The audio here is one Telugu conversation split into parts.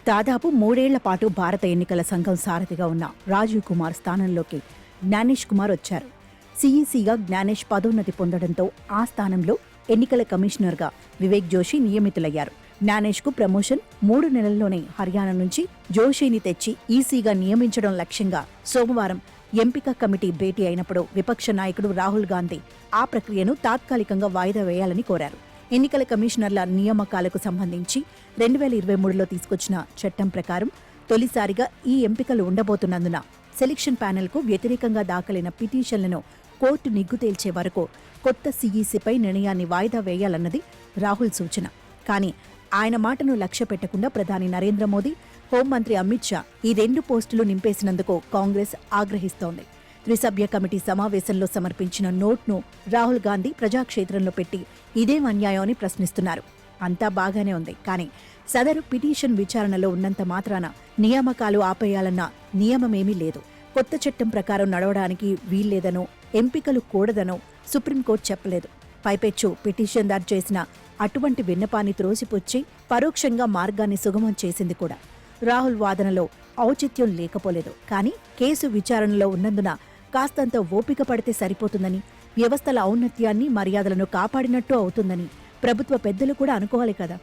దాదాపు 3 ఏళ్ల పాటు భారత ఎన్నికల సంఘం సారథిగా ఉన్న రాజీవ్ కుమార్ స్థానంలోకి జ్ఞానేష్ కుమార్ వచ్చారు. సీఈసీగా జ్ఞానేష్ పదోన్నతి పొందడంతో ఆ స్థానంలో ఎన్నికల కమిషనర్గా వివేక్ జోషి నియమితులయ్యారు. జ్ఞానేష్కు ప్రమోషన్ 3 నెలల్లోనే హర్యానా నుంచి జోషిని తెచ్చి ఈసీగా నియమించడం లక్ష్యంగా సోమవారం ఎంపిక కమిటీ భేటీ అయినప్పుడు విపక్ష నాయకుడు రాహుల్ గాంధీ ఆ ప్రక్రియను తాత్కాలికంగా వాయిదా వేయాలని కోరారు. ఎన్నికల కమిషనర్ల నియామకాలకు సంబంధించి 2023లో తీసుకొచ్చిన చట్టం ప్రకారం తొలిసారిగా ఈ ఎంపికలు ఉండబోతున్నందున సెలక్షన్ ప్యానెల్కు వ్యతిరేకంగా దాఖలైన పిటిషన్లను కోర్టు నిగ్గు తేల్చే వరకు కొత్త సీఈసీపై నిర్ణయాన్ని వాయిదా వేయాలన్నది రాహుల్ సూచన. కానీ ఆయన మాటను లక్ష్య పెట్టకుండా ప్రధాని నరేంద్ర మోదీ, హోంమంత్రి అమిత్ షా ఈ 2 పోస్టులు నింపేసినందుకు కాంగ్రెస్ ఆగ్రహిస్తోంది. త్రిసభ్య కమిటీ సమావేశంలో సమర్పించిన నోట్ను రాహుల్ గాంధీ ప్రజాక్షేత్రంలో పెట్టి ఇదేం అన్యాయం అని ప్రశ్నిస్తున్నారు. అంతా బాగానే ఉంది, కానీ సదరు పిటిషన్ విచారణలో ఉన్నంత మాత్రాన నియామకాలు ఆపేయాలన్న నియమమేమీ లేదు. కొత్త చట్టం ప్రకారం నడవడానికి వీల్లేదనో, ఎంపికలు కూడదనో సుప్రీంకోర్టు చెప్పలేదు. పైపెచ్చు పిటిషన్దారు చేసిన అటువంటి విన్నపాన్ని త్రోసిపుచ్చి పరోక్షంగా మార్గాన్ని సుగమం చేసింది కూడా. రాహుల్ వాదనలో ఔచిత్యం లేకపోలేదు, కానీ కేసు విచారణలో ఉన్నందున కాస్తంత ఓపిక పడితే సరిపోతుందని, వ్యవస్థల ఔన్నత్యాన్ని మర్యాదలను కాపాడినట్టు అవుతుందని ప్రభుత్వ పెద్దలు కూడా అనుకోవాలి కదా.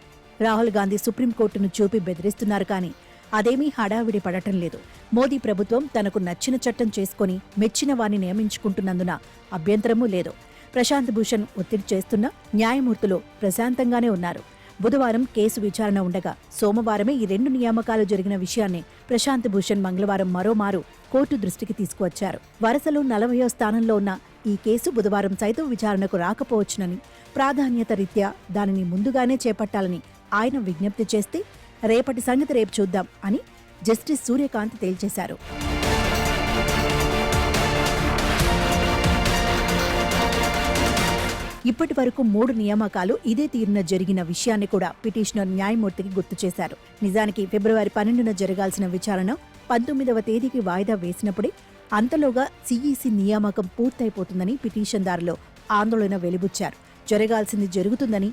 రాహుల్ గాంధీ సుప్రీంకోర్టును చూపి బెదిరిస్తున్నారు, కానీ అదేమీ హడావిడి పడటం లేదు. మోదీ ప్రభుత్వం తనకు నచ్చిన చట్టం చేసుకుని మెచ్చిన వారిని నియమించుకుంటున్నందున అభ్యంతరమూ లేదు. ప్రశాంత్ భూషణ్ ఒత్తిడి చేస్తున్న న్యాయమూర్తులు ప్రశాంతంగానే ఉన్నారు. బుధవారం కేసు విచారణ ఉండగా సోమవారమే ఈ 2 నియామకాలు జరిగిన విషయాన్ని ప్రశాంత్ భూషణ్ మంగళవారం మరోమారు కోర్టు దృష్టికి తీసుకువచ్చారు. వరుసలో 40వ స్థానంలో ఉన్న ఈ కేసు బుధవారం సైతం విచారణకు రాకపోవచ్చునని, ప్రాధాన్యత రీత్యా దానిని ముందుగానే చేపట్టాలని ఆయన విజ్ఞప్తి చేస్తే రేపటి సంగతి రేపు చూద్దాం అని జస్టిస్ సూర్యకాంత్ తేల్చేశారు. ఇప్పటి వరకు 3 నియామకాలు ఇదే తీరున జరిగిన విషయాన్ని కూడా పిటిషనర్ న్యాయమూర్తికి గుర్తు చేశారు. నిజానికి ఫిబ్రవరి 12న జరగాల్సిన విచారణ 19వ తేదీకి వాయిదా వేసినప్పుడే అంతలోగా సీఈసీ నియామకం పూర్తయిపోతుందని పిటిషన్దారులు ఆందోళన వెలిబుచ్చారు. జరగాల్సింది జరుగుతుందని,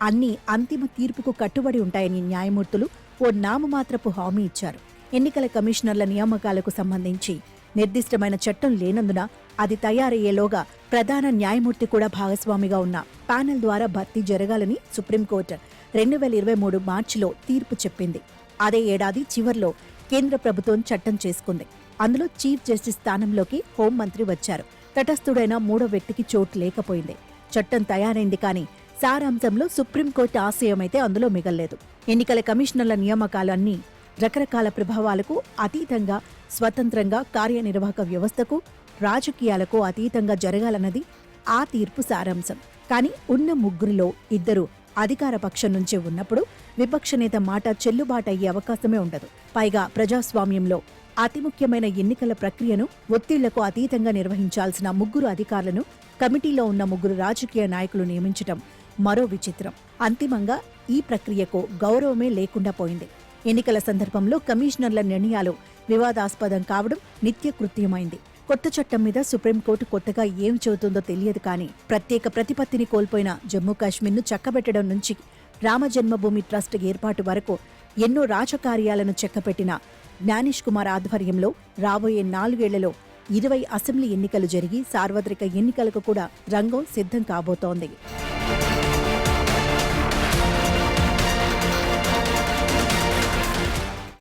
అన్నీ అంతిమ తీర్పుకు కట్టుబడి ఉంటాయని న్యాయమూర్తులు ఓ నామమాత్రపు హామీ ఇచ్చారు. ఎన్నికల కమిషనర్ల నియామకాలకు సంబంధించి నిర్దిష్టమైన చట్టం లేనందున అది తయారయ్యేలోగా ప్రధాన న్యాయమూర్తి కూడా భాగస్వామిగా ఉన్న ప్యానెల్ ద్వారా భర్తీ జరగాలని సుప్రీంకోర్టు 2023 మార్చిలో తీర్పు చెప్పింది. అదే ఏడాది చివర్లో కేంద్ర ప్రభుత్వం చట్టం చేసుకుంది. అందులో చీఫ్ జస్టిస్ స్థానంలోకి హోంమంత్రి వచ్చారు. తటస్థుడైన 3వ వ్యక్తికి చోటు లేకపోయింది. చట్టం తయారైంది, కానీ సారాంశంలో సుప్రీంకోర్టు ఆశయమైతే అందులో మిగల్లేదు. ఎన్నికల కమిషనర్ల నియామకాలు అన్నీ రకరకాల ప్రభావాలకు అతీతంగా, స్వతంత్రంగా, కార్యనిర్వాహక వ్యవస్థకు, రాజకీయాలకు అతీతంగా జరగాలన్నది ఆ తీర్పు సారాంశం. కానీ ఉన్న 3లో 2 అధికార పక్షం నుంచే ఉన్నప్పుడు విపక్షనేత మాట చెల్లుబాటయ్యే అవకాశమే ఉండదు. పైగా ప్రజాస్వామ్యంలో అతి ముఖ్యమైన ఎన్నికల ప్రక్రియను ఒత్తిళ్లకు అతీతంగా నిర్వహించాల్సిన 3 అధికారులను కమిటీలో ఉన్న 3 రాజకీయ నాయకులు నియమించటం మరో విచిత్రం. అంతిమంగా ఈ ప్రక్రియకు గౌరవమే లేకుండా పోయింది. ఎన్నికల సందర్భంలో కమిషనర్ల నిర్ణయాలు వివాదాస్పదం కావడం నిత్యకృత్యమైంది. కొత్త చట్టం మీద సుప్రీంకోర్టు కొత్తగా ఏం చెబుతుందో తెలియదు, కానీ ప్రత్యేక ప్రతిపత్తిని కోల్పోయిన జమ్మూ కాశ్మీర్ను చక్కబెట్టడం నుంచి రామజన్మభూమి ట్రస్ట్ ఏర్పాటు వరకు ఎన్నో రాజకార్యాలను చెక్కపెట్టిన జ్ఞానేష్ కుమార్ ఆధ్వర్యంలో రాబోయే 4 ఏళ్లలో 20 అసెంబ్లీ ఎన్నికలు జరిగి సార్వత్రిక ఎన్నికలకు కూడా రంగం సిద్ధం కాబోతోంది.